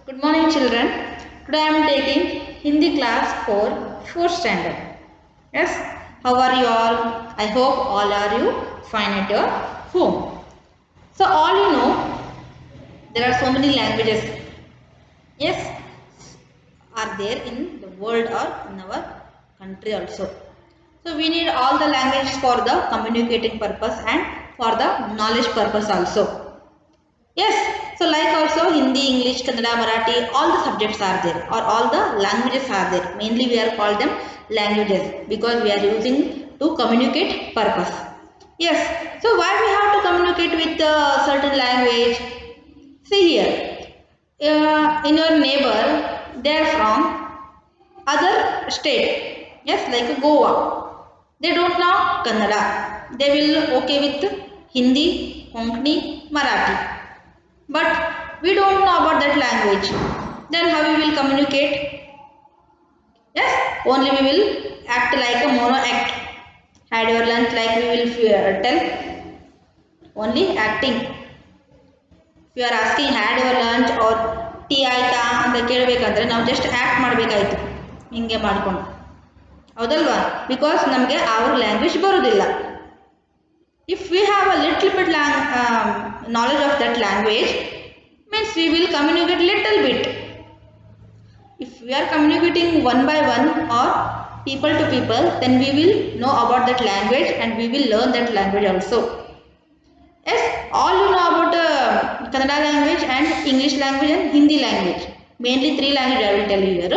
Good morning children. Today I am taking Hindi class for 4th standard. Yes, how are you all? I hope all are you fine at your home. So all you know, there are so many languages. Yes, are there in the world or in our country also. So we need all the languages for the communicating purpose and for the knowledge purpose also. Yes, so like also Hindi, English, Kannada, Marathi, all the subjects are there or all the languages are there. Mainly we are called them languages because we are using to communicate purpose. Yes, so why we have to communicate with a certain language? See here, in your neighbor, they are from other state. Yes, like Goa. They don't know Kannada. They will okay with Hindi, Konkani, Marathi. But we don't know about that language. Then how we will communicate? Yes, only we will act like a mono act. Had your lunch like we will tell. Only acting. If you are asking had your lunch or tea ಆಯ್ತಾ ಅಂತ ಕೇಳಬೇಕಂದ್ರೆ ನಾವು just act ಮಾಡಬೇಕಾಯ್ತು ಹಿಂಗೆ ಮಾಡ್ಕೊಂಡು ಹೌದಲ್ವಾ because ನಮಗೆ ಅವ್ರ language ಬರೋದಿಲ್ಲ if we have a little bit knowledge of that language means we will communicate little bit. If we are communicating one by one or people to people, then we will know about that language and we will learn that language also. Yes, all you know about Kannada language and English language and Hindi language. Mainly three language I will tell you here.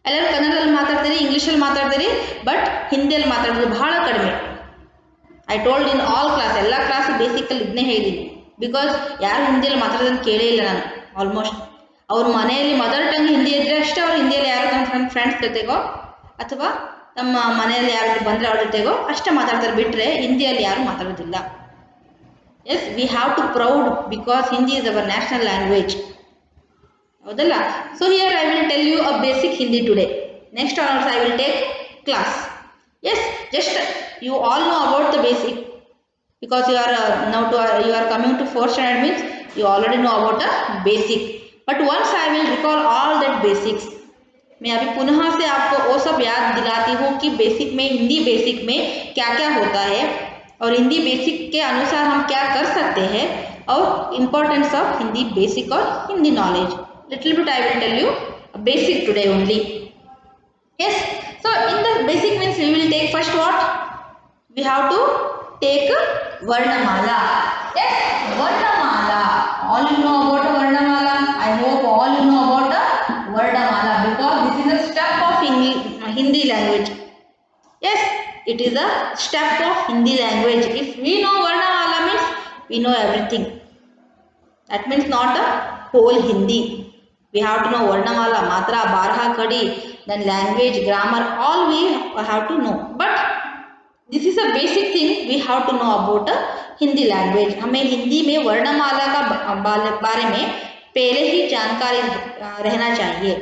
ಎಲ್ಲರೂ ಕನ್ನಡದಲ್ಲಿ ಮಾತಾಡ್ತೀರಿ ಇಂಗ್ಲೀಷಲ್ಲಿ ಮಾತಾಡ್ತೀರಿ but ಹಿಂದಿಯಲ್ಲಿ ಮಾತಾಡೋದು ಬಹಳ ಕಡಿಮೆ. I told in all class ಎಲ್ಲ ಕ್ಲಾಸ್ ಬೇಸಿಕಲ್ಲಿ ಇದನ್ನೇ ಹೇಳಿದ್ದೀನಿ ಬಿಕಾಸ್ ಯಾರು ಹಿಂದಿಯಲ್ಲಿ ಮಾತಾಡೋದನ್ನು ಕೇಳೇ ಇಲ್ಲ ನಾನು ಆಲ್ಮೋಸ್ಟ್ ಅವ್ರ ಮನೆಯಲ್ಲಿ ಮದರ್ ಟಂಗ್ ಹಿಂದಿ ಇದ್ದರೆ ಅಷ್ಟೇ ಅವ್ರು ಹಿಂದಿಯಲ್ಲಿ ಯಾರು ತಮ್ಮ ಫ್ರೆಂಡ್ಸ್ ಜೊತೆಗೋ ಅಥವಾ ನಮ್ಮ ಮನೆಯಲ್ಲಿ ಯಾರು ಬಂದರೆ ಅವ್ರ ಜೊತೆಗೋ ಅಷ್ಟೇ ಮಾತಾಡ್ತಾರೆ ಬಿಟ್ಟರೆ ಹಿಂದಿಯಲ್ಲಿ ಯಾರು ಮಾತಾಡೋದಿಲ್ಲ. Yes we have to proud because Hindi is our national language ಹೌದಲ್ಲ. So here I will tell you a basic Hindi today. Next onwards I will take class. Yes, just you all know about the basic because you are you are coming to 4th standard means you already know about the basic. But once I will recall all that basics. मैं अभी पुनः से आपको वो सब याद दिलाती हूँ कि बेसिक में हिंदी बेसिक में क्या क्या होता है और हिंदी बेसिक के अनुसार हम क्या कर सकते हैं और इम्पोर्टेंस ऑफ हिंदी बेसिक और Hindi knowledge. Little bit I will tell you basic today only. Yes, so in the basic means we will take first what? We have to take Varnamala. Yes, Varnamala. All you know about Varnamala? I hope all you know about Varnamala because this is a step of Hindi language. Yes, it is a step of Hindi language. If we know Varnamala means we know everything. That means not a whole Hindi. We have to know Varnamala, Matra, Barha, Khadi, then language, grammar, all we have to know. But this is a basic thing we have to know about Hindi language. हमें हिंदी में वर्णमाला का बारे में पहले ही जानकारी रहना चाहिए.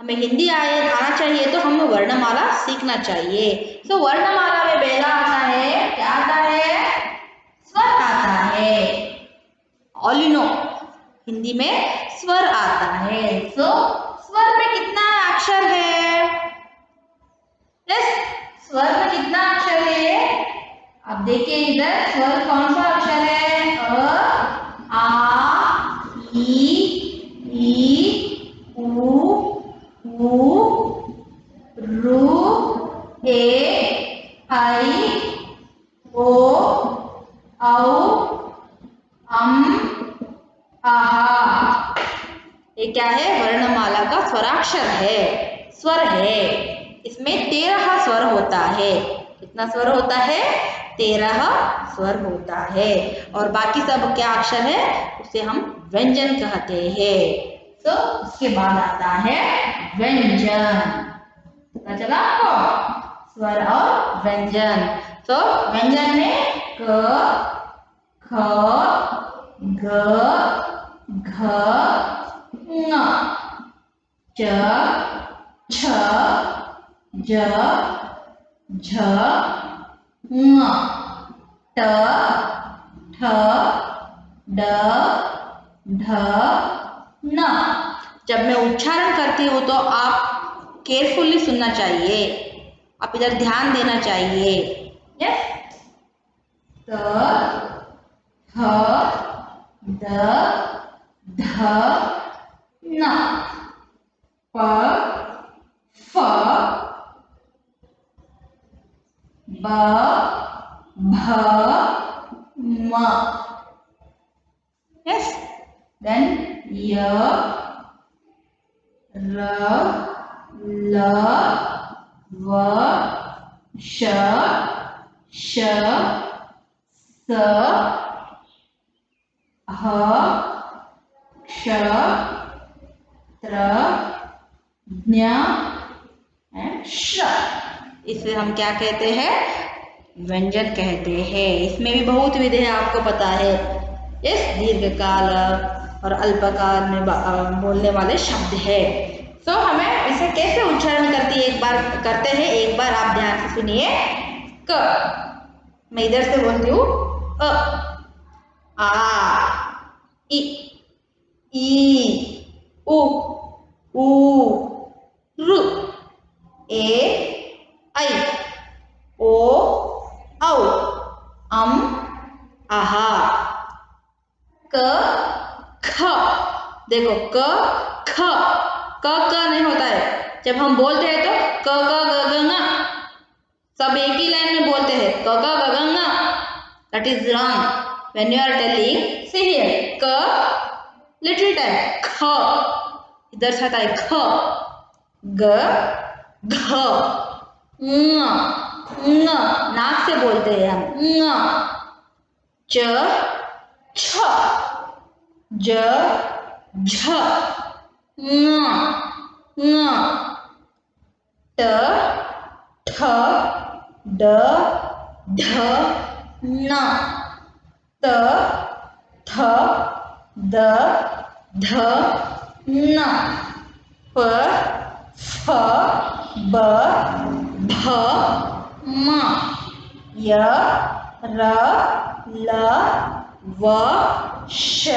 हमें हिंदी आना चाहिए तो हमें वर्णमाला सीखना चाहिए. So वर्णमाला में पहला आता है क्या आता है? स्वर आता है. All you know हिंदी में स्वर आता है. So स्वर में कितना अक्षर है? यस, स्वर में कितना अक्षर है? अब देखिए इधर स्वर कौन सा अक्षर है? अ, आ, ई, उ, रू, ए, आई, ओ, औ, आहा. ये क्या है? वर्णमाला का स्वराक्षर है, स्वर है. इसमें 13 स्वर होता है. कितना स्वर होता है? 13 स्वर होता है. और बाकी सब क्या अक्षर है? उसे हम व्यंजन कहते हैं. तो उसके बाद आता है व्यंजन. पता चला आपको? स्वर और व्यंजन. तो व्यंजन में क, ख, ग, घ, ङ, च, छ, ज, झ, ङ, ट, ठ, ड, ढ, न। जब मैं उच्चारण करती हूँ तो आप केयरफुली सुनना चाहिए, आप इधर ध्यान देना चाहिए। यस, त, थ, द, ध, न, प, फ, ब, भ, म। यस, देन य, र, ल, व, श, श, स, ह, क्ष, त्र, ज्ञ एंड श। इसे हम क्या कहते हैं? व्यंजन कहते हैं। इसमें भी बहुत विधि है, आपको पता है। इस दीर्घकाल और अल्पकाल में बोलने वाले शब्द है। तो हमें इसे कैसे उच्चारण करती है, एक बार करते हैं, एक बार आप ध्यान से सुनिए। क, मैं इधर से बोलती हूँ अ, आ, इ, ई, उ, ऋ, ए, ऐ, ओ, औ, अम, आहा। क, ख, देखो क, ख, क नहीं होता है। जब हम बोलते हैं तो क ग ग ङ, सब एक ही लाइन में बोलते हैं, क ग ग ङ। That is wrong. When you are telling, see here, क लिटिल टाइम, ख इधर से आता है, ख, ग, घ, ङ, नाक से बोलते हैं हम, ङ, च, छ, ज, झ, ङ, ङ, ट, ठ, ड, ढ, न, त, थ, द, ध, न, प, फ, ब, भ, म, य, र, ल, व, श,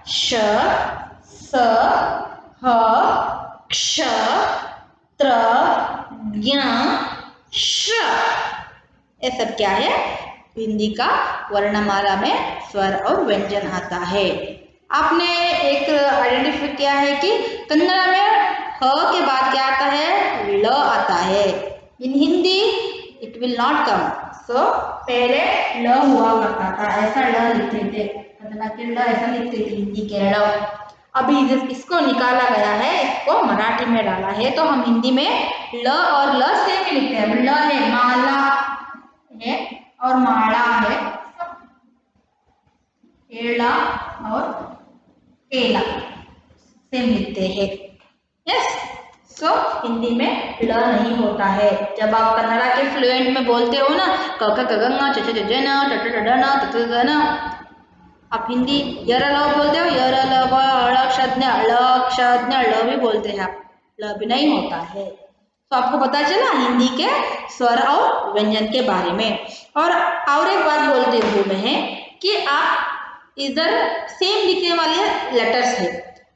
श, स, ह, क्ष, त्र, ज्ञ, श। ये सब क्या है? हिंदी का वर्णमाला में स्वर और व्यंजन आता है। आपने एक आइडेंटिफाई किया है कि कन्नड़ में ह के बाद क्या आता है? ल आता है। In Hindi it will not come. So पहले ल हुआ करता था, ऐसा ल लिखते थे, कन्नड़ के ल ऐसा लिखते थे, हिंदी के ल। अभी इसको निकाला गया है, इसको मराठी में डाला है, तो हम हिंदी में ल और ल सेम ही लिखते हैं। ल है माला है और माला है, केला और केला सेम लिखते हैं। यस, सो हिंदी में ल नहीं होता है। जब आप कन्नड़ा के फ्लुएंट में बोलते हो ना, क ख ग घ च छ ज झ न ट ट ड ड न त त द न, आप हिंदी यर ल बोलते हो, यर ल व ळ क्षज्ञ ल भी बोलते हैं आप, ल भी नहीं होता है। तो आपको पता चला हिंदी के स्वर और व्यंजन के बारे में। और एक बात बोलते हुए मैं कि आप इधर सेम लिखने वाले लेटर्स है,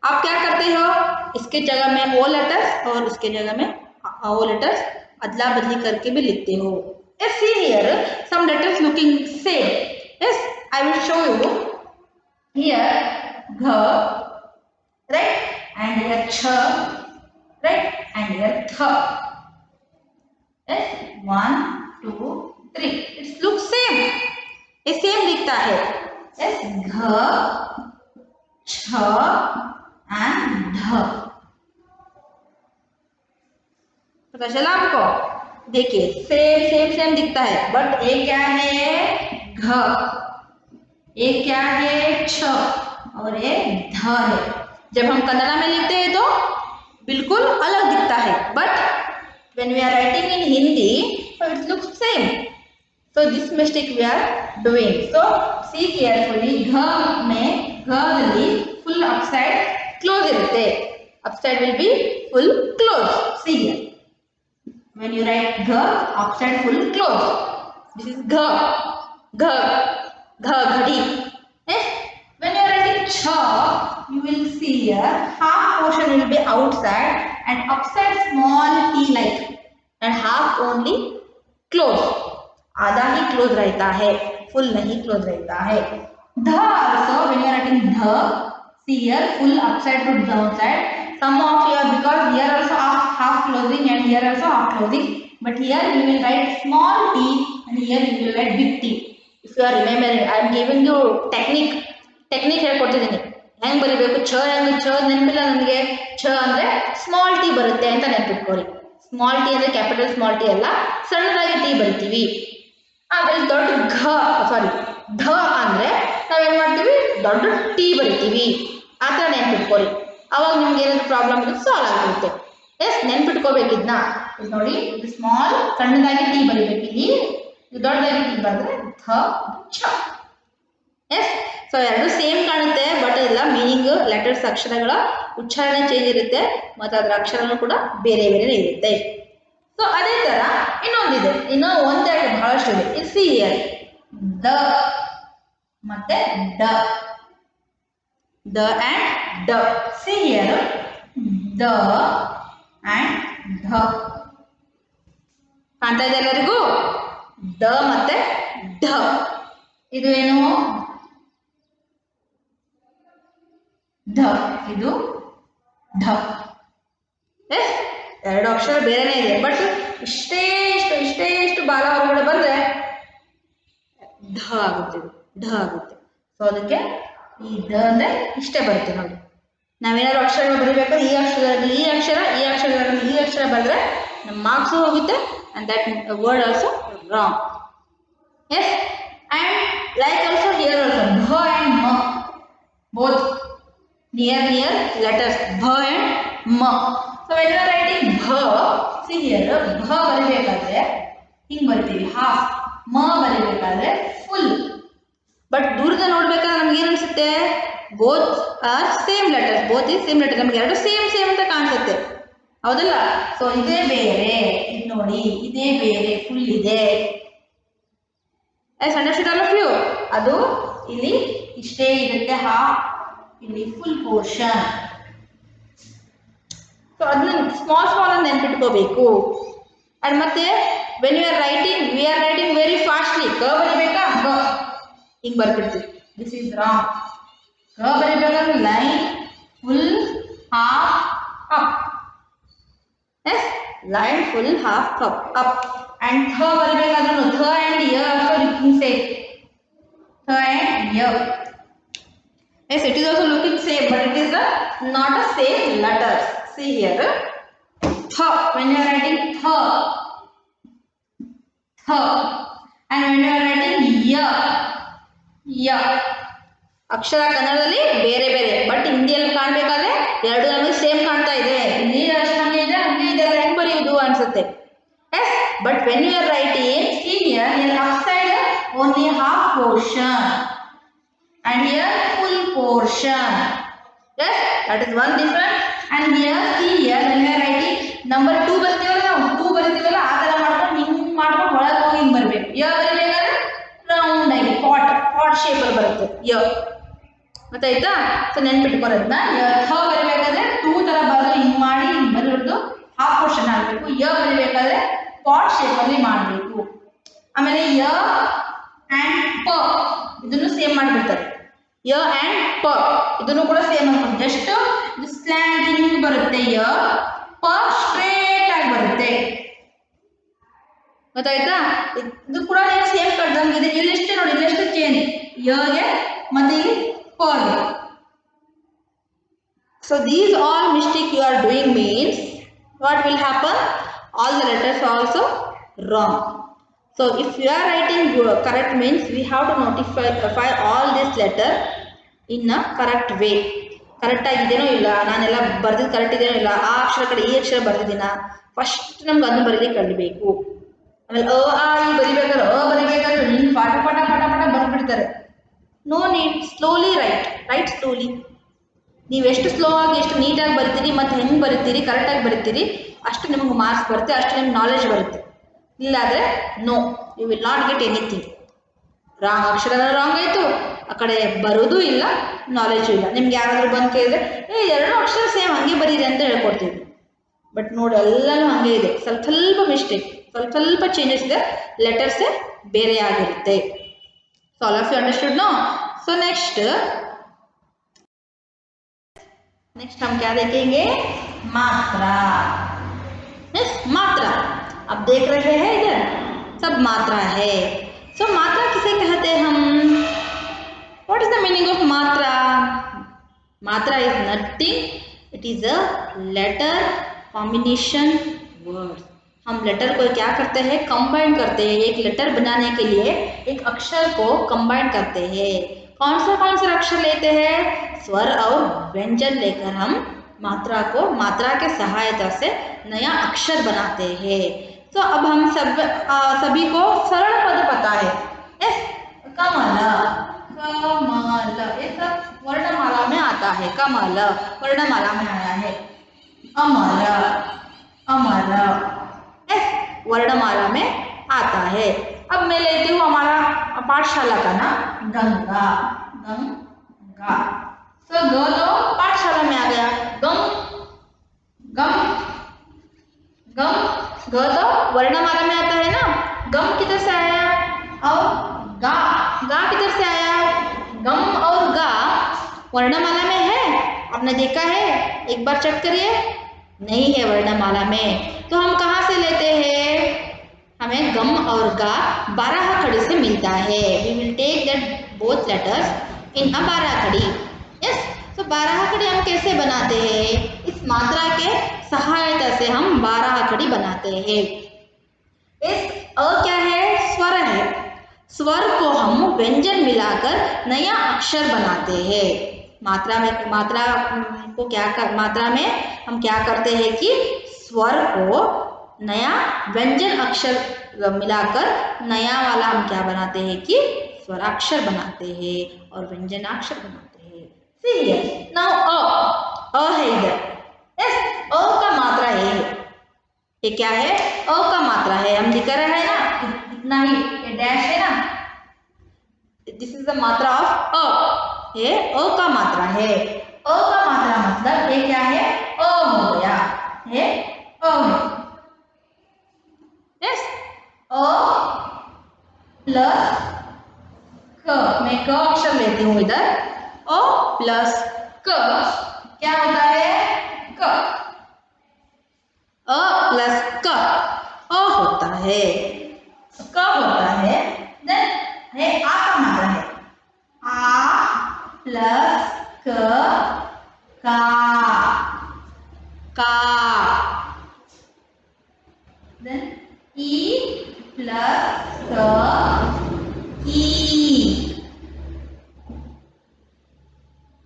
आप क्या करते हो, इसके जगह में ओ लेटर्स और इसके जगह में ओ लेटर्स अदला बदली करके भी लिखते हो। Yes, see here some letters looking same. Yes, I will show you. Here gh, right, and here ch, right, and here th. Yes, 1, 2, 3. It looks same. ये सेम दिखता है। Yes, घ, छ and ध। पता चला आपको? देखिए सेम सेम सेम दिखता है, बट एक क्या है? घ, एक क्या है? छ और एक ध है। जब हम कन्नड़ा में लिखते हैं तो बिल्कुल अलग दिखता है, but when we are writing in Hindi, so it looks same. So this mistake we are doing. So see carefully. घ में घ will be full upside close इರುತ್ತೆ. Upside will be full close. See here. When you write gh, upside full close. This is gh, gh, gh, ghadi. Yes. When you are writing cha, you will see here half portion will be outside and upside small t like and half only close. आधा ही close रहता है, full नहीं close रहता है. ध also when you are writing ध, see here full upside to downside. Some of here because here also half closing and here also half closing. But here you will write small t and here you will write big t. If you are remembering, I am giving you technique ಹೇಳ್ಕೊಡ್ತಿದ್ದೀನಿ ಹೆಂಗೆ ಬರಿಬೇಕು. ಛ ಹೆಂಗೆ ಛ ನೆನಪಿಲ್ಲ ನನಗೆ. ಛ ಅಂದರೆ small T ಬರುತ್ತೆ ಅಂತ ನೆನಪಿಟ್ಕೊಳ್ಳಿ. ಸ್ಮಾಲ್ ಟಿ ಅಂದರೆ ಕ್ಯಾಪಿಟಲ್ ಸ್ಮಾಲ್ ಟಿ ಅಲ್ಲ, ಸಣ್ಣದಾಗಿ ಟಿ ಬರಿತೀವಿ. ಆಮೇಲೆ ದೊಡ್ಡ ಧ ಅಂದರೆ ನಾವೇನು ಮಾಡ್ತೀವಿ, ದೊಡ್ಡ ಟಿ ಬರಿತೀವಿ. ಆ ಥರ ನೆನಪಿಟ್ಕೊಳ್ಳಿ. ಅವಾಗ ನಿಮ್ಗೆ ಏನಾದರೂ ಪ್ರಾಬ್ಲಮ್ ಇರುತ್ತೆ ಸಾಲ್ವ್ ಆಗಿರುತ್ತೆ. ಎಸ್, ನೆನ್ಪಿಟ್ಕೋಬೇಕಿದ್ನ ನೋಡಿ. ಇದು ಸ್ಮಾಲ್ ಸಣ್ಣದಾಗಿ ಟಿ ಬರಿಬೇಕು ಇಲ್ಲಿ, ಇದು ದೊಡ್ಡದಾಗಿ ಟಿ ಬರೆದ್ರೆ ಧ ಛ. ಎಸ್, ಸೊ ಎರಡು ಸೇಮ್ ಕಾಣುತ್ತೆ, ಬಟ್ ಇಲ್ಲ ಮೀನಿಂಗ್ ಲೆಟರ್ಸ್ ಅಕ್ಷರಗಳ ಉಚ್ಚಾರಣೆ ಚೇಂಜ್ ಇರುತ್ತೆ ಮತ್ತು ಅದರ ಅಕ್ಷರನೂ ಕೂಡ ಬೇರೆ ಬೇರೆ ಇರುತ್ತೆ. ಸೊ ಅದೇ ಥರ ಇನ್ನೊಂದಿದೆ, ಇನ್ನೂ ಒಂದೆರಡು ಬಹಳಷ್ಟು ಇದೆ. ಇದು ಸಿ ಹಿಯರ್ ದ ಮತ್ತೆ ಡ, ದ ಆ್ಯಂಡ್ ಡ. ಸಿ ಹಿಯರ್ ದ ಆ್ಯಂಡ್ ಧ ಕಾಣ್ತಾ ಇದೆ ಎಲ್ಲರಿಗೂ? ದ ಮತ್ತೆ ಢ. ಇದು ಏನು? ಢ, ಇದು ಢ. ಎಸ್, ಎರಡು ಅಕ್ಷರ ಬೇರೆನೇ ಇದೆ, ಬಟ್ ಇಷ್ಟೇ ಇಷ್ಟು ಬಾಲ ಹೊರಗಡೆ ಬಂದರೆ ಢ ಆಗುತ್ತೆ, ಢ ಆಗುತ್ತೆ. ಸೊ ಅದಕ್ಕೆ ಈ ದ ಅಂದರೆ ಇಷ್ಟೇ ಬರುತ್ತೆ ನೋಡಿ. ನಾವೇನಾದ್ರು ಅಕ್ಷರಗಳು ಬರೀಬೇಕಾದ್ರೆ ಈ ಅಕ್ಷರದಲ್ಲಿ ಈ ಅಕ್ಷರ ಬರೆದ್ರೆ ನಮ್ಮ ಮಾರ್ಕ್ಸು ಹೋಗುತ್ತೆ and that word also wrong. Yes, and like also here also bha and ma, both near letters bha and ma. So when you are writing bha, see here bha ಬರಿಬೇಕಾದ್ರೆ ಹಿಂಗೆ ಬರಿತೀವಿ half, ma ಬರಿಬೇಕಾದ್ರೆ full. ಬಟ್ ದೂರದ ನೋಡ್ಬೇಕಾದ್ರೆ ನಮ್ಗೆ ಏನು ಅನಿಸುತ್ತೆ, both are same letters, both is same letter, ನಮ್ಗೆ ಎರಡು same ಅಂತ ಕಾಣಿಸುತ್ತೆ, ಹೌದಲ್ಲ? ಸೊ ಇದೇ ಬೇರೆ, ಇದು ನೋಡಿ ಇದೇ ಬೇರೆ, ಫುಲ್ ಇದೆ. I understood all of you. ಅದು ಇಲ್ಲಿ ಇಷ್ಟೇ ಇರುತ್ತೆ ಹಾಫ್, ಇಲ್ಲಿ ಫುಲ್ ಪೋರ್ಷನ್. ಸೊ ಅದನ್ನ ಸ್ಮಾಲ್ ಅಂತ ನೆನ್ಪಿಟ್ಕೋಬೇಕು. ಅಂಡ್ ಮತ್ತೆ when you are writing, we are writing very fastly. ಕ ಬರಿಬೇಕಾ, ಗ ಹಿಂಗೆ ಬರ್ಬಿಡ್ತೀವಿ, ದಿಸ್ ಈಸ್ ರಾಂಗ್. ಕ ಬರಿಬೇಕಾದ್ರೆ line full half up. Yes, line full half up. And th ಬರಿಬೇಕಾದ್ರೂ th and y also looking same. Th and y. Yes, it is also looking same, but it is not a same letters. See here, th. When you are writing th, and when you are writing y. ಅಕ್ಷರ ಕನ್ನಡದಲ್ಲಿ ಬೇರೆ ಬೇರೆ, but ಹಿಂದಿಯಲ್ಲಿ ಕಾಣಬೇಕಾದ್ರೆ ಎರಡು ನಮಗೆ same ಕಾಣ್ತಾ ಇದೆ. ಇಲ್ಲಿ ಹಂಗೆ ಇದೆ, ಹೆಂಗೆ ಬರೆಯುವುದು ಅನ್ಸುತ್ತೆ. Yes, but when you are writing, see here upside only half portion and here full portion. Yes, that is one difference. And here see here when you are writing number 2 ಬರ್ತೀವಲ್ಲ, ನಾವು 2 ಬರಿತೀವಲ್ಲ, ಆ ಥರ ಮಾಡ್ಕೊಂಡು ಹಿಂಗೆ ಮಾಡ್ಕೊಂಡು ಒಳಗೆ ಹೋಗಿ ಹಿಂಗೆ ಬರಬೇಕು. ಯ ಬರಿಬೇಕಾದ್ರೆ ರೌಂಡ್ ಆಗಿ ಪಾಟ್ ಶೇಪಲ್ಲಿ ಬರುತ್ತೆ ಯ. ಗೊತ್ತಾಯ್ತಾ? ಸೊ ನೆನ್ಪಿಟ್ಕೊರೋದನ್ನ ಥ ಬರಿಬೇಕಾದ್ರೆ 2 ಥರ ಬರೆದು ಹಿಂಗೆ ಮಾಡಿ ಹಿಂಗೆ ಬರೆದು ಹಾಫ್ ಪೋರ್ಷನ್ ಆಗಬೇಕು. ಯ ಬರಿಬೇಕಾದ್ರೆ ಪಾಟ್ ಶೇಪಲ್ಲಿ ಮಾಡಬೇಕು. ಆಮೇಲೆ ಯ ಆ್ಯಂಡ್ ಪ ಇದನ್ನು ಸೇಮ್ ಮಾಡಿಬಿಡ್ತಾರೆ. ಯ ಆ್ಯಂಡ್ ಪ ಇದನ್ನು ಕೂಡ ಸೇಮ್ ಮಾಡ್ಕೊಂಡು ಜಸ್ಟ್ ಇದು ಸ್ಲ್ಯಾಂಟಿಂಗ್ ಬರುತ್ತೆ. ಯ ಪ ಸ್ಟ್ರೇಟ್ ಆಗಿ ಬರುತ್ತೆ. ಗೊತ್ತಾಯ್ತಾ? ಇದು ಕೂಡ ಸೇಮ್ ಕಟ್ದಂಗೆ ಇದೆ. ಇಲ್ಲಿಷ್ಟೇ ನೋಡಿ, ಇಲ್ಲಿಷ್ಟು ಚೇಂಜ್ ಯಗೆ ಮತ್ತೆ ಇಲ್ಲಿ ಪಗೆ. So these all mistake you are doing means what will happen? All the letters also wrong. So if you are writing correct means we have to notify all this letter in a correct way. Correct ಆಗಿದೆಯೋ ಇಲ್ಲ, ನಾನೆಲ್ಲ ಬರ್ದಿದ್ದು correct ಇದೆಯೋ ಇಲ್ಲ, ಆ ಅಕ್ಷರ ಕಡೆ ಈ ಅಕ್ಷರ ಬರ್ದಿದ್ದೀನ, first ನಮ್ಗೆ ಅದನ್ನು ಬರೀಲಿಕ್ಕೆ ಕಲಿಬೇಕು. ಆಮೇಲೆ ಆ ಈ ಬರಿಬೇಕಾದ್ರೆ ನೀನು ಪಾಠ ಬರ್ಬಿಡ್ತಾರೆ. No need, slowly write slowly. ನೀವು ಎಷ್ಟು ಸ್ಲೋ ಆಗಿ ಎಷ್ಟು ನೀಟಾಗಿ ಬರಿತೀರಿ ಮತ್ತು ಹೆಂಗೆ ಬರಿತೀರಿ, ಕರೆಕ್ಟಾಗಿ ಬರಿತೀರಿ, ಅಷ್ಟು ನಿಮಗೆ ಮಾರ್ಕ್ಸ್ ಬರುತ್ತೆ, ಅಷ್ಟು ನಿಮ್ಗೆ ನಾಲೆಜ್ ಬರುತ್ತೆ. ಇಲ್ಲಾದರೆ no, you will not get anything. Wrong ಅಕ್ಷರ ರಾಂಗ್ ಆಯಿತು, ಆ ಕಡೆ ಬರೋದು ಇಲ್ಲ, ನಾಲೆಜು ಇಲ್ಲ. ನಿಮ್ಗೆ ಯಾರಾದರೂ ಬಂದು ಕೇಳಿದ್ರೆ ಎರಡು ಅಕ್ಷರ ಸೇಮ್ ಹಂಗೆ ಬರೀರಿ ಅಂತ ಹೇಳ್ಕೊಡ್ತೀವಿ. ಬಟ್ ನೋಡಿ ಎಲ್ಲನೂ ಹಾಗೆ ಇದೆ, ಸ್ವಲ್ಪ ಸ್ವಲ್ಪ ಮಿಸ್ಟೇಕ್, ಸ್ವಲ್ಪ ಸ್ವಲ್ಪ ಚೇಂಜಸ್ ಇದೆ, ಲೆಟರ್ಸೇ ಬೇರೆ ಆಗಿರುತ್ತೆ. So all of you understood no. So next हम क्या देखेंगे? मात्रा. यस, मात्रा. अब देख रहे हैं इधर सब मात्रा है. सो मात्रा किसे कहते हैं हम? What is the meaning of मात्रा? मात्रा is nothing, it is a letter combination word. हम लेटर को क्या करते हैं? कंबाइन करते हैं. एक लेटर बनाने के लिए एक अक्षर को कंबाइन करते हैं. कौन सा अक्षर लेते हैं? स्वर और व्यंजन लेकर हम मात्रा को, मात्रा के सहायता से नया अक्षर बनाते हैं. तो अब हम सभी को सरल पद पता है. यस, कमल, कमल ये सब वर्णमाला में आता है. कमल वर्णमाला में आया है. अमर, अमर वर्णमाला में आता है. अब मैं लेती हूँ हमारा पाठशाला का नाम, गंगा. गंगा. तो ग तो पाठशाला में आ गया. गम, गम, गम. ग तो वर्णमाला में आता है ना. गम किधर से आया? और गा, गा किधर से आया? गम और गा वर्णमाला में है. आपने देखा है? एक बार चेक करिए. नहीं है वर्णमाला में. तो हम कहाँ से लेते हैं? हमें गम और गा 12 खड़ी से मिलता है. We will take that both letters in a 12 खड़ी. यस, तो 12 खड़ी हम कैसे बनाते हैं? इस मात्रा के सहायता से हम 12 खड़ी बनाते हैं. इस अ क्या है? स्वर है. स्वर को हम व्यंजन मिलाकर नया अक्षर बनाते हैं. मात्रा में हम क्या करते हैं कि स्वर को नया व्यंजन अक्षर मिलाकर नया वाला हम क्या बनाते हैं कि स्वराक्षर बनाते हैं और व्यंजनाक्षर बनाते हैं. सी हियर नाउ अ है इधर. यस, अ का मात्रा है. ये क्या है? अ का मात्रा है. हम दिख रहा है ना, इतना ही ये डैश है ना, दिस इज द मात्रा ऑफ अ. ये अ का मात्रा है. अ का मात्रा मतलब ये क्या है? अ हो गया. ये अ है. यस, अ प्लस क. मैं क अक्षर लेती हूँ इधर. अ प्लस क क्या होता है? क. अ प्लस क अ होता है. क होता है. देन है आ का मात्रा है. आ प्लस क, का. का. देन ई प्लस क, की.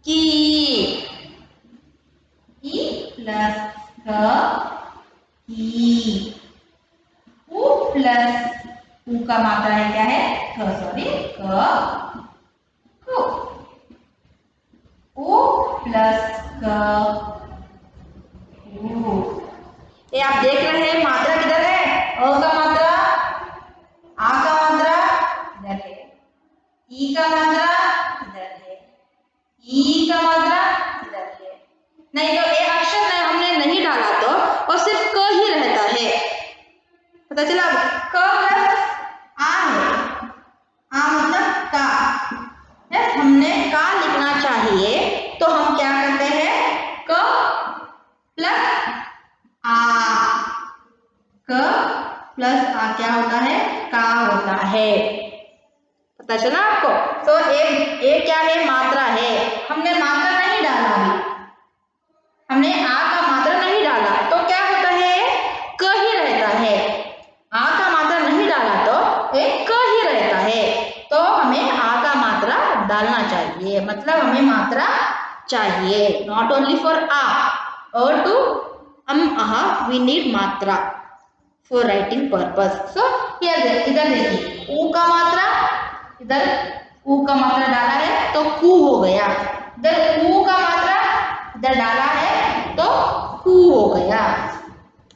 की. ई प्लस क, की. उ प्लस उ का मात्रा है क्या है? क. सॉरी, क. कु. उ प्लस क, उ. ये आप देख रहे हैं मात्रा किधर है? अ का मात्रा, आ का मात्रा इधर है, ई का मात्रा इधर है, ई का मात्रा इधर है. नहीं तो ये अक्षर हमने नहीं डाला तो और सिर्फ क ही रहता है. पता चला? क प्लस आ है. आ मतलब का. यस, हमने का लिखना चाहिए तो हम क्या करते हैं? क प्लस आ. क प्लस आ क्या होता है? का होता है. पता चला आपको? तो एक क्या है? मात्रा है. हमने मात्रा नहीं डाला अभी, हमने आ का मात्रा नहीं डाला तो क्या होता है? क ही रहता है. आ का मात्रा नहीं डाला तो एक क ही रहता है. तो हमें आ का मात्रा डालना चाहिए. मतलब हमें मात्रा चाहिए. नॉट ओनली फॉर आ और टू अहा वी नीड मात्रा for writing purpose. So here इधर देखिए, ऊ का मात्रा इधर, ऊ का मात्रा डाला है तो कू हो गया. इधर ऊ का मात्रा इधर डाला है तो कू हो गया.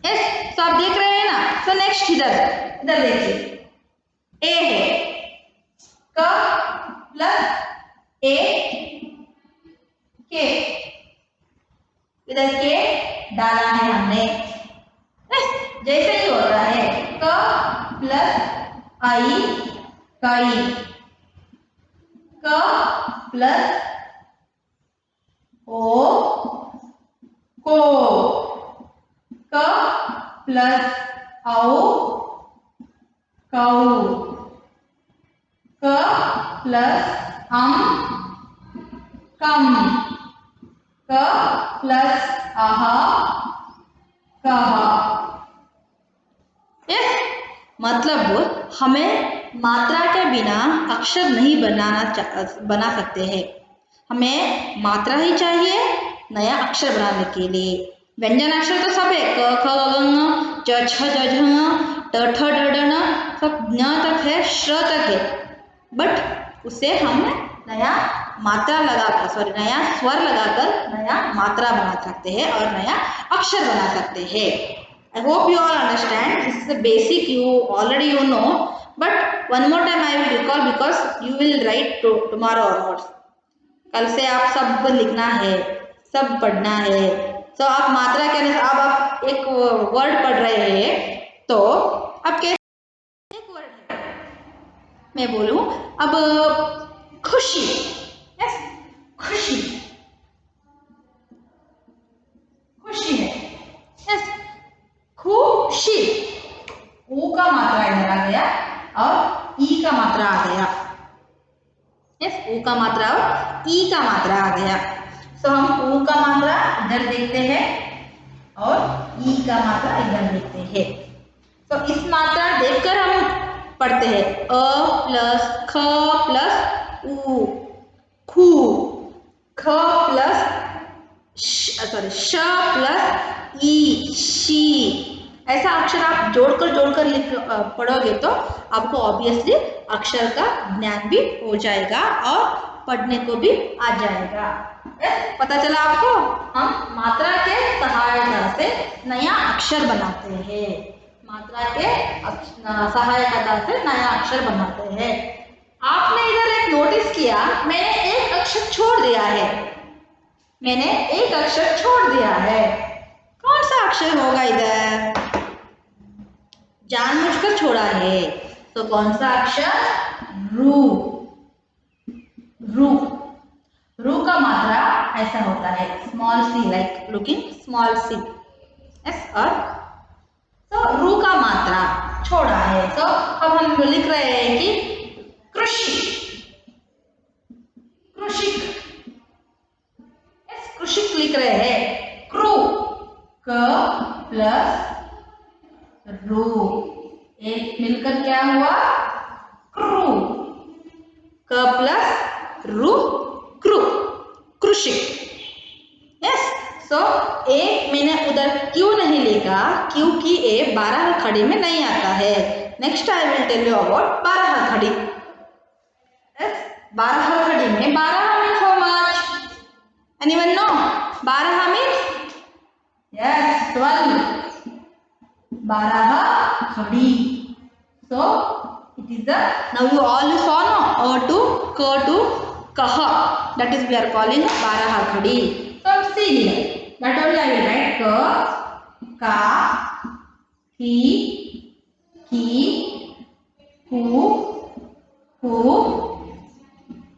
यस, तो आप देख रहे हैं ना. सो नेक्स्ट इधर देखिए, ए है. क प्लस ए के, इधर के डाला है हमने, जैसे ही हो रहा है क प्लस आई कई, क प्लस ओ को, क प्लस औ कौ, क प्लस कम, क प्लस अह कह। मतलब हमें मात्रा के बिना अक्षर नहीं बना सकते हैं। हमें मात्रा ही चाहिए नया अक्षर बनाने के लिए। व्यंजन अक्षर तो सब है, क ख ग घ च छ ज झ ट ठ ड ढ ण, सब ज्ञ तक है, श तक है, बट उसे हम नया मात्रा लगाकर, सॉरी नया स्वर लगाकर नया मात्रा बना सकते हैं और नया अक्षर बना सकते हैं। I hope you all understand. This is the basic, you already know, but one more time I will recall because you will write tomorrow onwards. कल से आप सब लिखना है, सब पढ़ना है। तो आप मात्रा के अनुसार, अब आप एक वर्ड पढ़ रहे हैं तो अब कैसे एक वर्ड है मैं बोलूं, अब खुशी, यस खुशी, खुशी है, यस खुशी, ऊ का मात्रा इधर आ गया और ई का मात्रा आ गया, यस ऊ का मात्रा और ई का मात्रा आ गया। तो हम ऊ का मात्रा इधर देखते हैं और ई का मात्रा इधर देखते हैं। तो इस मात्रा देखकर हम पढ़ते हैं, अ प्लस ख प्लस ऊ, खू, ख प्लस श प्लस ई, शी। ऐसा अक्षर आप जोड़कर लिख पढ़ोगे तो आपको ऑब्वियसली अक्षर का ज्ञान भी हो जाएगा और पढ़ने को भी आ जाएगा। पता चला आपको? हम मात्रा के सहायता से नया अक्षर बनाते हैं, मात्रा के सहायता से नया अक्षर बनाते हैं। आपने इधर एक नोटिस किया, मैंने एक अक्षर छोड़ दिया है, मैंने एक अक्षर छोड़ दिया है। कौन सा अक्षर होगा इधर? जानबूझकर छोड़ा है, तो कौन सा अक्षर? रू। रू, रू का मात्रा ऐसा होता है, small C, like looking small C, yes. और तो रू का मात्रा छोड़ा है, तो अब हम लिख रहे हैं कि कृषि, कृषिक, कृषिक लिख रहे हैं। क्रू, क प्लस रू, एक मिलकर क्या हुआ? क्रू, क प्लस रू, क्रू, कृषिक, यस। सो एक मैंने उधर क्यों नहीं लिखा? क्योंकि ये 12 खड़ी में नहीं आता है। Next I will tell you about 12 खड़ी। 12 खड़ी में 12 means how much? Anyone know? 12 means? Yes, 12. 12 khadi. So it is the, now you all saw no, a to k to kah, that is we are calling 12 khadi. So see here, that only I will write k, ka, hi, ki, ku,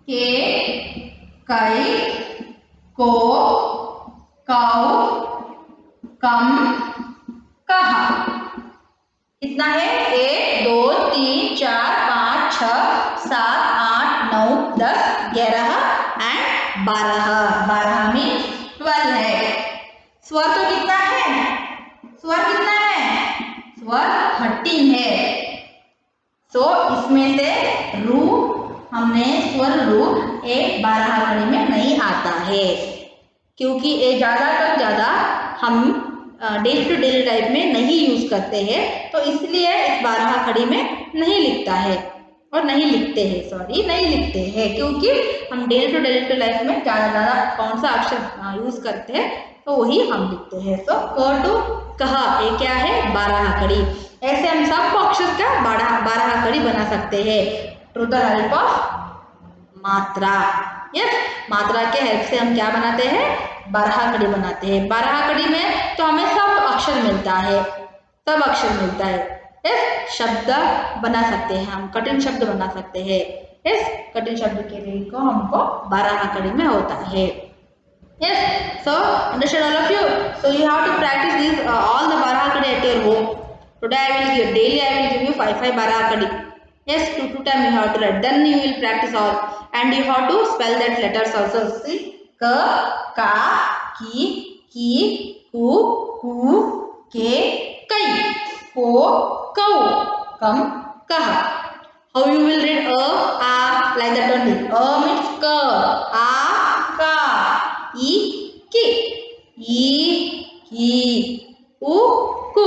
ke, kai, को, कौ, कम, कहा। कितना है? 1 2 3 4 5 6 7 8 9 10 11 and 12। 12 means 12 है। स्वर तो कितना है? स्वर कितना है? स्वर 13 है। तो इसमें से रू, हमने स्वर रू एक 12 खड़ी में नहीं आता है, क्योंकि ये ज़्यादा हम डेली टू डेली लाइफ में नहीं यूज करते हैं, तो इसलिए इस 12 खड़ी में नहीं लिखता है और नहीं लिखते हैं, सॉरी नहीं लिखते हैं, क्योंकि हम डेली टू लाइफ में ज़्यादा कौन सा अक्षर यूज करते हैं तो वही हम लिखते हैं। तो क टू कहा, ये क्या है? 12 खड़ी। ऐसे हम सबको अक्षर का 12 खड़ी बना सकते हैं। टू द हेल्प ऑफ मात्रा। यस, मात्रा के हेल्प से हम क्या बनाते हैं, बारहा कड़ी बनाते हैं। बारहा कड़ी में तो हमें सब अक्षर मिलता है, सब अक्षर मिलता है। यस, शब्द बना सकते हैं हम, कठिन शब्द बना सकते हैं। यस, कठिन शब्द के लिए को हमको बारहा कड़ी में होता है। Yes, so understand all of you. So you have to practice these all the Baraha Kadi at your home. Today I will give daily. I will give you 5 Baraha Kadi. Yes, 2 times you have to write. Then you will practice all, and you have to spell that letters also. See, ka, ka, ki, ku, ke, kai, ko, kau, kam, kaha. How you will read a like that only. A means ka, a ka. E, ki, e, ki, u, ku,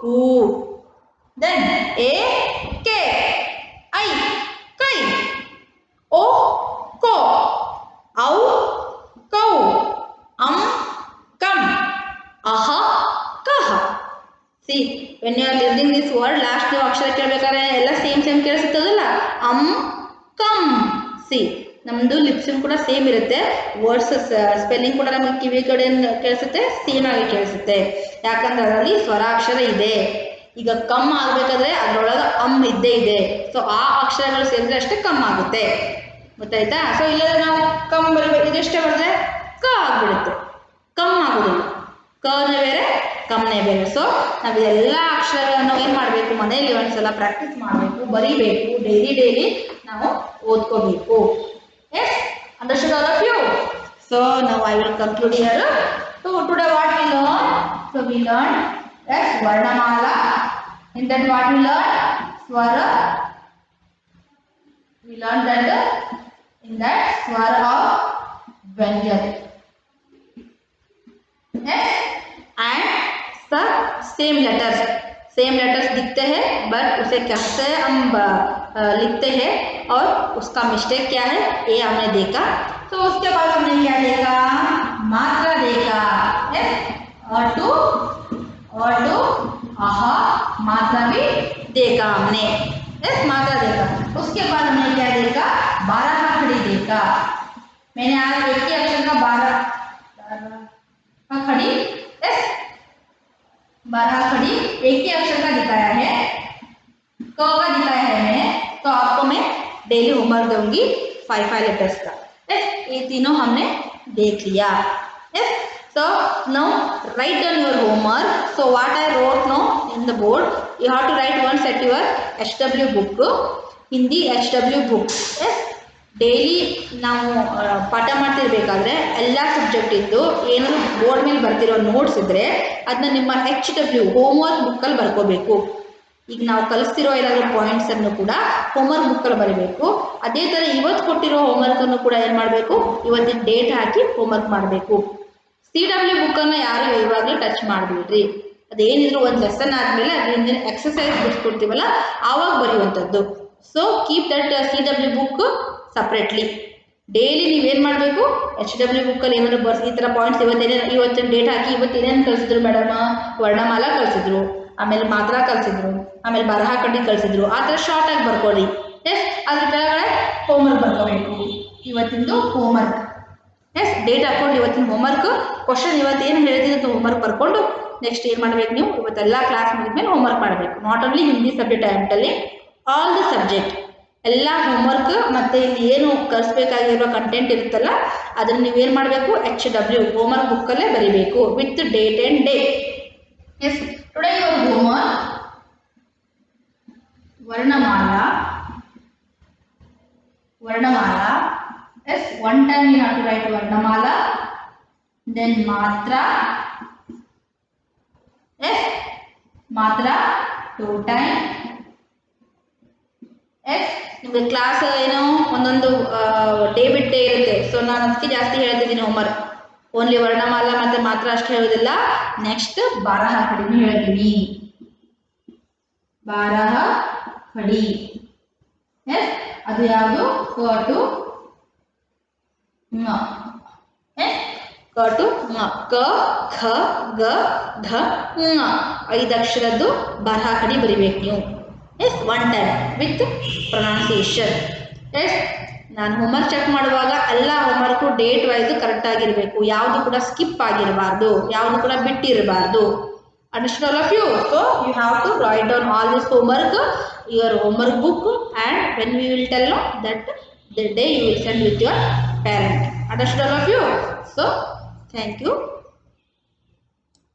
u. Then a, ke, I, kai, o, ko, au, kau, kam, aha, kaha. See, when you are listening this word, last two ಅಕ್ಷರ ಕೇಳಬೇಕಾದ್ರೆ ಎಲ್ಲ same ಕೇಳಿಸುತ್ತದಲ್ಲ, come. C, ನಮ್ಮದು lip sync ಕೂಡ same ಇರುತ್ತೆ, words spelling ಕೂಡ ನಮಗೆ ಕಿವಿ ಕಡೆ ಕೇಳಿಸುತ್ತೆ, same ಆಗಿ ಕೇಳಿಸುತ್ತೆ. ಯಾಕಂದ್ರೆ ಅದರಲ್ಲಿ ಸ್ವರಾಕ್ಷರ ಇದೆ. ಈಗ ಕಮ್ ಆಗಬೇಕಾದ್ರೆ ಅದರೊಳಗೆ ಇದ್ದೇ ಇದೆ. ಸೊ ಆ ಅಕ್ಷರಗಳು ಸೇರಿದ್ರೆ ಅಷ್ಟೇ ಕಮ್ ಆಗುತ್ತೆ, ಗೊತ್ತಾಯ್ತಾ? ಸೊ ಇಲ್ಲದ್ರೆ ನಾವು ಕಮ್ ಬರಬೇಕು, ಇದೆಷ್ಟೇ ಬರೆದ್ರೆ ಕ ಆಗ್ಬಿಡುತ್ತೆ, ಕಮ್ ಆಗೋದಿಲ್ಲ. ಕನೇ ಬೇರೆ, ಕಮ್ನೇ ಬೇರೆ. ಸೊ ನಾವು ಎಲ್ಲ ಅಕ್ಷರಗಳನ್ನು ಏನು ಮಾಡಬೇಕು, ಮನೆಯಲ್ಲಿ ಒಂದ್ಸಲ ಪ್ರಾಕ್ಟೀಸ್ ಮಾಡಬೇಕು, ಬರೀಬೇಕು, ಡೈಲಿ ನಾವು ಓದ್ಕೋಬೇಕು. Yes, understood all of you? So now I will conclude here. So today what we learn? So we learned yes, Varnamala. In that what we learned? Swara. We learned that in that Swara of Vyanjan. Yes, and the same letters दिखते हैं, but उसे कैसे हम लिखते हैं और उसका mistake क्या है ये हमने देखा. तो उसके बाद हमने क्या देखा, मात्रा देखा. और आहा मात्रा भी देखा हमने. मात्रा देखा. उसके बाद हमने क्या देखा, बारहा खड़ी देखा. मैंने आज एक ही अक्षर का बारहा खड़ी एक ही अक्षर का दिखाया है, क का दिखाया है मैंने. तो आपको मैं डेली होमवर्क दूंगी 5 लेटर्स का. ये तीनों हमने देख लिया. So now write down your homework. So what I wrote now in the board, you have to write once at your HW book, Hindi HW book. Daily ನಾವು ಪಾಠ ಮಾಡ್ತಿರ್ಬೇಕಾದ್ರೆ ಎಲ್ಲ ಸಬ್ಜೆಕ್ಟಿಂದು ಏನಾದರೂ ಬೋರ್ಡ್ ಮೇಲೆ ಬರ್ತಿರೋ ನೋಟ್ಸ್ ಇದ್ದರೆ ಅದನ್ನ ನಿಮ್ಮ HW ಹೋಮ್ವರ್ಕ್ ಬುಕ್ಕಲ್ಲಿ ಬರ್ಕೋಬೇಕು. ಈಗ ನಾವು ಕಲಿಸ್ತಿರೋ ಏನಾದರೂ ಪಾಯಿಂಟ್ಸನ್ನು ಕೂಡ ಹೋಮ್ವರ್ಕ್ ಬುಕ್ಕಲ್ಲಿ ಬರೀಬೇಕು. ಅದೇ ಥರ ಇವತ್ತು ಕೊಟ್ಟಿರೋ ಹೋಮ್ವರ್ಕನ್ನು ಕೂಡ ಏನು ಮಾಡಬೇಕು, ಇವತ್ತಿನ ಡೇಟ್ ಹಾಕಿ ಹೋಮ್ವರ್ಕ್ ಮಾಡಬೇಕು. CW ಬುಕ್ಕನ್ನು ಯಾರು ಇವಾಗಲೇ ಟಚ್ ಮಾಡಿಬಿಡ್ರಿ. ಅದೇನಿದ್ರು ಒಂದು ಲೆಸನ್ ಆದಮೇಲೆ ಅದರಿಂದ ಎಕ್ಸಸೈಸ್ ಬಿಡಿಸ್ಕೊಡ್ತೀವಲ್ಲ ಆವಾಗ ಬರೆಯುವಂಥದ್ದು. So keep that CW book separately. Daily ನೀವೇನು ಮಾಡಬೇಕು, HW ಬುಕ್ಕಲ್ಲಿ ಏನಾದರೂ ಈ ಥರ ಪಾಯಿಂಟ್ಸ್ ಇವತ್ತಿನ ಡೇಟ್ ಹಾಕಿ ಇವತ್ತೇನೇನು ಕಲಿಸಿದ್ರು ಮೇಡಮ್, ವರ್ಣಮಾಲ ಕಲಿಸಿದ್ರು, ಆಮೇಲೆ ಮಾತ್ರಾ ಕಲಿಸಿದ್ರು, ಆಮೇಲೆ ಬರಹ ಕಡ್ಡಿ ಕಲಿಸಿದ್ರು, ಆ ಥರ ಶಾರ್ಟಾಗಿ ಬರ್ಕೊಳ್ಳಿ. ಅದ್ರ ಕೆಳಗಡೆ ಹೋಮ್ವರ್ಕ್ ಬರ್ಕೋಬೇಕು, ಇವತ್ತಿಂದು ಹೋಮ್ವರ್ಕ್. ಡೇಟ್ ಹಾಕ್ಕೊಂಡು ಇವತ್ತಿನ ಹೋಮ್ವರ್ಕ್, ಕ್ವಶನ್ ಇವತ್ತೇನು ಹೇಳ್ತಿದ್ದು ಹೋಮ್ವರ್ಕ್ ಬರ್ಕೊಂಡು ನೆಕ್ಸ್ಟ್ ಏನು ಮಾಡಬೇಕು, ನೀವು ಇವತ್ತೆಲ್ಲ ಕ್ಲಾಸ್ ಮುಗಿದ್ಮೇಲೆ ಹೋಮ್ವರ್ಕ್ ಮಾಡಬೇಕು. Not only Hindi subject, I am telling all the subject ಎಲ್ಲ ಹೋಮ್ವರ್ಕ್. ಮತ್ತು ಇಲ್ಲಿ ಏನು ಕಲಿಸ್ಬೇಕಾಗಿರೋ ಕಂಟೆಂಟ್ ಇರುತ್ತಲ್ಲ ಅದನ್ನು ನೀವೇನು ಮಾಡಬೇಕು, HW ಹೋಮ್ವರ್ಕ್ ಬುಕ್ಕಲ್ಲೇ ಬರೀಬೇಕು with date and day. Today your homework ವರ್ಣಮಾಲಾ. One time you have to write Varnamala, then Matra. Matra 2 times. ನಿಮಗೆ ಕ್ಲಾಸ್ ಏನೋ ಒಂದೊಂದು ಡೇ ಬಿಟ್ಟು ಡೇ ಇರುತ್ತೆ. ಸೊ ನಾನು ಅದಕ್ಕೆ ಜಾಸ್ತಿ ಹೇಳ್ತಿದ್ದೀನಿ ಹೋಮ್ವರ್ಕ್. ಓನ್ಲಿ ವರ್ಣಮಾಲ ಮತ್ತು ಮಾತ್ರ ಅಷ್ಟು ಹೇಳೋದಿಲ್ಲ, ನೆಕ್ಸ್ಟ್ ಬಾರಹ ಕಡಿನೂ ಹೇಳ್ತೀನಿ. ಬಾರಹ ಕಡಿ ಅದು ಯಾವುದು, ಕಟು ಮ. ಕಟು ಮ, ಕ ಖ ಗ ಘ ಞ 5 ಅಕ್ಷರದ್ದು ಬಾರಹ ಕಡಿ ಬರಿಬೇಕು ನೀವು. Yes one time with pronunciation. Yes ನಾನು ಹೋಮ್ವರ್ಕ್ ಚೆಕ್ ಮಾಡುವಾಗ ಎಲ್ಲ ಹೋಮ್ವರ್ಕು ಡೇಟ್ ವೈಸ್ ಕರೆಕ್ಟ್ ಆಗಿರಬೇಕು, ಯಾವುದು ಕೂಡ ಸ್ಕಿಪ್ ಆಗಿರಬಾರ್ದು, ಯಾವುದು ಕೂಡ ಬಿಟ್ಟಿರಬಾರ್ದು. Understood all of you? So you have to write down all this homework, your homework book, and when we will tell no that the day you will send with your parent. Understood all of you? So thank you.